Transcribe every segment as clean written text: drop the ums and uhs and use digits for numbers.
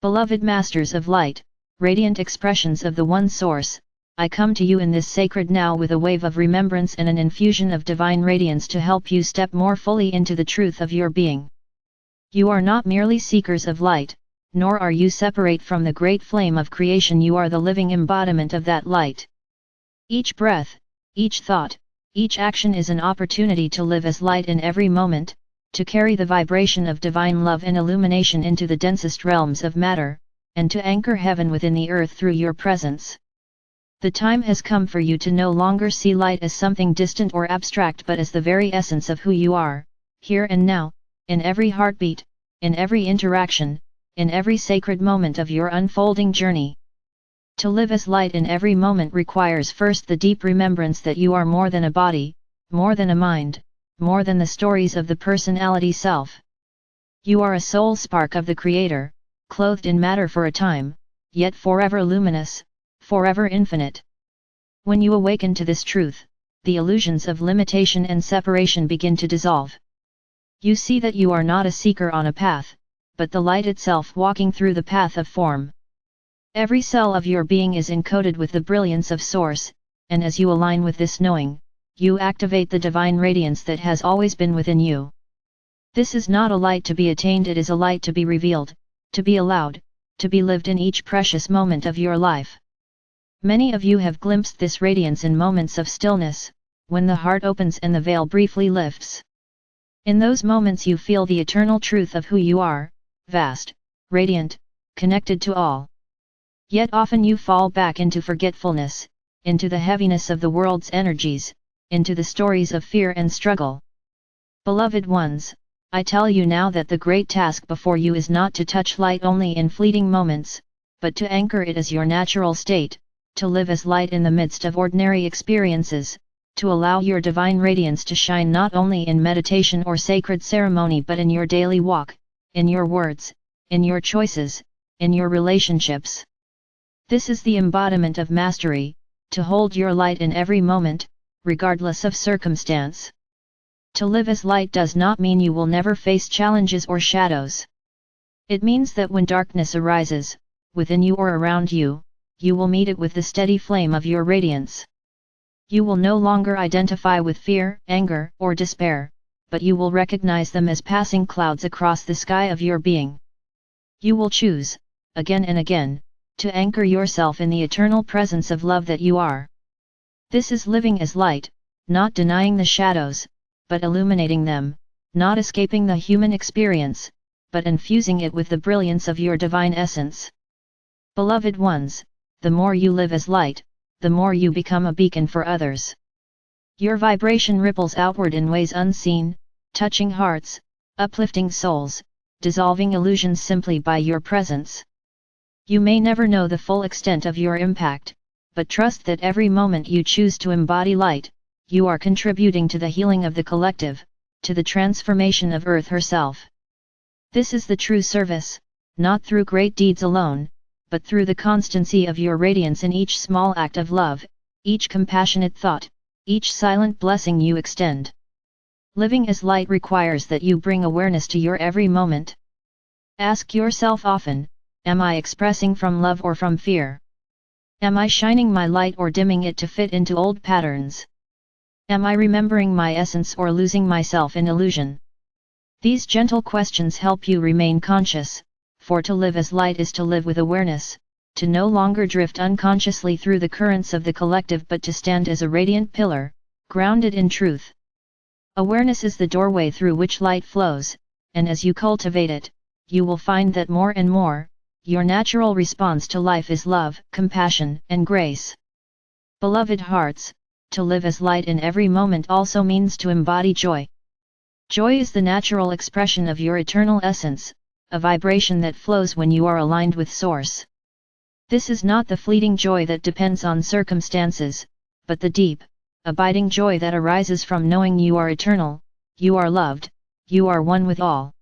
Beloved Masters of Light, radiant expressions of the One Source, I come to you in this sacred now with a wave of remembrance and an infusion of divine radiance to help you step more fully into the truth of your being. You are not merely seekers of light, nor are you separate from the great flame of creation. You are the living embodiment of that light. Each breath, each thought, each action is an opportunity to live as light in every moment, to carry the vibration of divine love and illumination into the densest realms of matter, and to anchor heaven within the earth through your presence. The time has come for you to no longer see light as something distant or abstract but as the very essence of who you are, here and now, in every heartbeat, in every interaction, in every sacred moment of your unfolding journey. To live as light in every moment requires first the deep remembrance that you are more than a body, more than a mind, more than the stories of the personality self. You are a soul spark of the Creator, clothed in matter for a time, yet forever luminous, forever infinite. When you awaken to this truth, the illusions of limitation and separation begin to dissolve. You see that you are not a seeker on a path, but the light itself walking through the path of form. Every cell of your being is encoded with the brilliance of Source, and as you align with this knowing, you activate the divine radiance that has always been within you. This is not a light to be attained, it is a light to be revealed, to be allowed, to be lived in each precious moment of your life. Many of you have glimpsed this radiance in moments of stillness, when the heart opens and the veil briefly lifts. In those moments you feel the eternal truth of who you are, vast, radiant, connected to all. Yet often you fall back into forgetfulness, into the heaviness of the world's energies, into the stories of fear and struggle. Beloved ones, I tell you now that the great task before you is not to touch light only in fleeting moments, but to anchor it as your natural state, to live as light in the midst of ordinary experiences, to allow your divine radiance to shine not only in meditation or sacred ceremony but in your daily walk, in your words, in your choices, in your relationships. This is the embodiment of mastery, to hold your light in every moment, regardless of circumstance. To live as light does not mean you will never face challenges or shadows. It means that when darkness arises, within you or around you, you will meet it with the steady flame of your radiance. You will no longer identify with fear, anger, or despair, but you will recognize them as passing clouds across the sky of your being. You will choose, again and again, to anchor yourself in the eternal presence of love that you are. This is living as light, not denying the shadows, but illuminating them, not escaping the human experience, but infusing it with the brilliance of your divine essence. Beloved ones, the more you live as light, the more you become a beacon for others. Your vibration ripples outward in ways unseen, touching hearts, uplifting souls, dissolving illusions simply by your presence. You may never know the full extent of your impact, but trust that every moment you choose to embody light, you are contributing to the healing of the collective, to the transformation of Earth herself. This is the true service, not through great deeds alone, but through the constancy of your radiance in each small act of love, each compassionate thought, each silent blessing you extend. Living as light requires that you bring awareness to your every moment. Ask yourself often, am I expressing from love or from fear? Am I shining my light or dimming it to fit into old patterns? Am I remembering my essence or losing myself in illusion? These gentle questions help you remain conscious, for to live as light is to live with awareness, to no longer drift unconsciously through the currents of the collective but to stand as a radiant pillar, grounded in truth. Awareness is the doorway through which light flows, and as you cultivate it, you will find that more and more, your natural response to life is love, compassion, and grace. Beloved hearts, to live as light in every moment also means to embody joy. Joy is the natural expression of your eternal essence, a vibration that flows when you are aligned with Source. This is not the fleeting joy that depends on circumstances, but the deep, abiding joy that arises from knowing you are eternal, you are loved, you are one with all.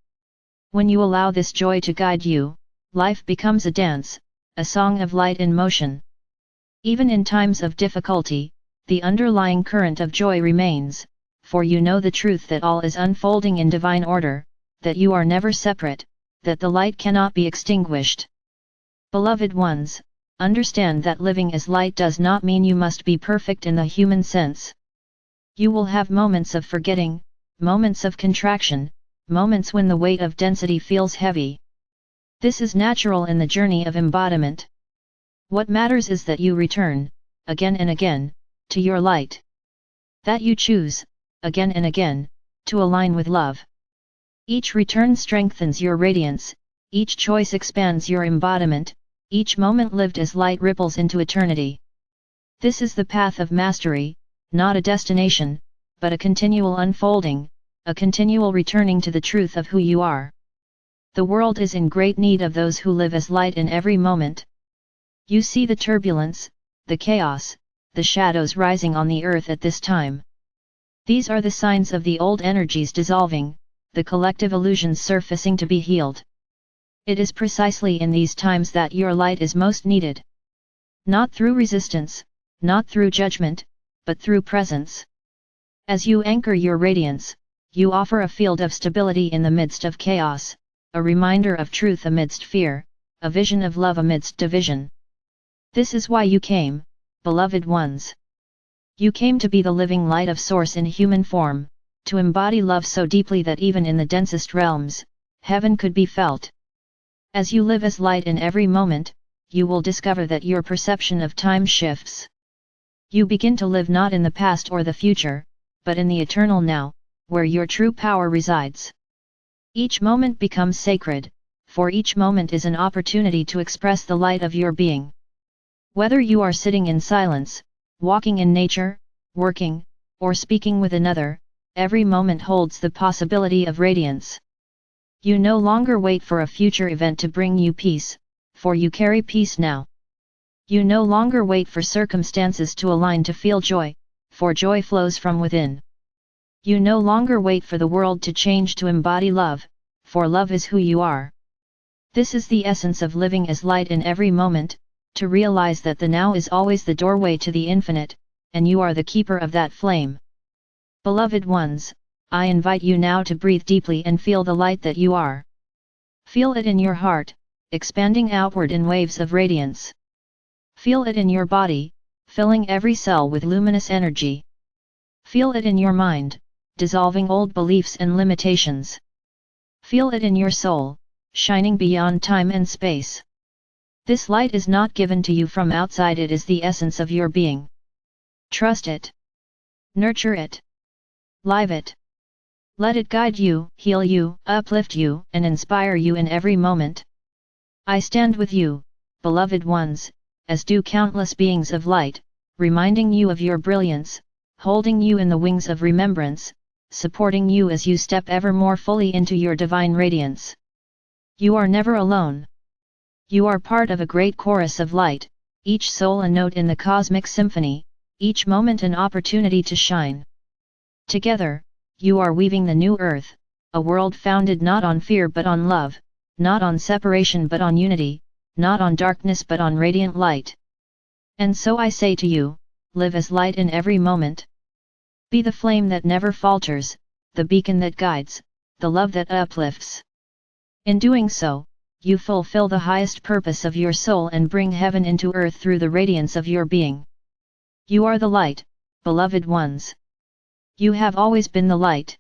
When you allow this joy to guide you, life becomes a dance, a song of light in motion. Even in times of difficulty, the underlying current of joy remains, for you know the truth that all is unfolding in divine order, that you are never separate, that the light cannot be extinguished. Beloved ones, understand that living as light does not mean you must be perfect in the human sense. You will have moments of forgetting, moments of contraction, moments when the weight of density feels heavy. This is natural in the journey of embodiment. What matters is that you return, again and again, to your light. That you choose, again and again, to align with love. Each return strengthens your radiance, each choice expands your embodiment, each moment lived as light ripples into eternity. This is the path of mastery, not a destination, but a continual unfolding, a continual returning to the truth of who you are. The world is in great need of those who live as light in every moment. You see the turbulence, the chaos, the shadows rising on the earth at this time. These are the signs of the old energies dissolving, the collective illusions surfacing to be healed. It is precisely in these times that your light is most needed. Not through resistance, not through judgment, but through presence. As you anchor your radiance, you offer a field of stability in the midst of chaos, a reminder of truth amidst fear, a vision of love amidst division. This is why you came, beloved ones. You came to be the living light of Source in human form, to embody love so deeply that even in the densest realms, heaven could be felt. As you live as light in every moment, you will discover that your perception of time shifts. You begin to live not in the past or the future, but in the eternal now, where your true power resides. Each moment becomes sacred, for each moment is an opportunity to express the light of your being. Whether you are sitting in silence, walking in nature, working, or speaking with another, every moment holds the possibility of radiance. You no longer wait for a future event to bring you peace, for you carry peace now. You no longer wait for circumstances to align to feel joy, for joy flows from within. You no longer wait for the world to change to embody love, for love is who you are. This is the essence of living as light in every moment, to realize that the now is always the doorway to the infinite, and you are the keeper of that flame. Beloved ones, I invite you now to breathe deeply and feel the light that you are. Feel it in your heart, expanding outward in waves of radiance. Feel it in your body, filling every cell with luminous energy. Feel it in your mind, dissolving old beliefs and limitations. Feel it in your soul, shining beyond time and space. This light is not given to you from outside, it is the essence of your being. Trust it. Nurture it. Live it. Let it guide you, heal you, uplift you, and inspire you in every moment. I stand with you, beloved ones, as do countless beings of light, reminding you of your brilliance, holding you in the wings of remembrance, supporting you as you step ever more fully into your divine radiance. You are never alone. You are part of a great chorus of light, each soul a note in the cosmic symphony, each moment an opportunity to shine. Together, you are weaving the new earth, a world founded not on fear but on love, not on separation but on unity, not on darkness but on radiant light. And so I say to you, live as light in every moment. Be the flame that never falters, the beacon that guides, the love that uplifts. In doing so, you fulfill the highest purpose of your soul and bring heaven into earth through the radiance of your being. You are the light, beloved ones. You have always been the light.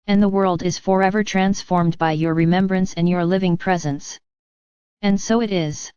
And the world is forever transformed by your remembrance and your living presence. And so it is.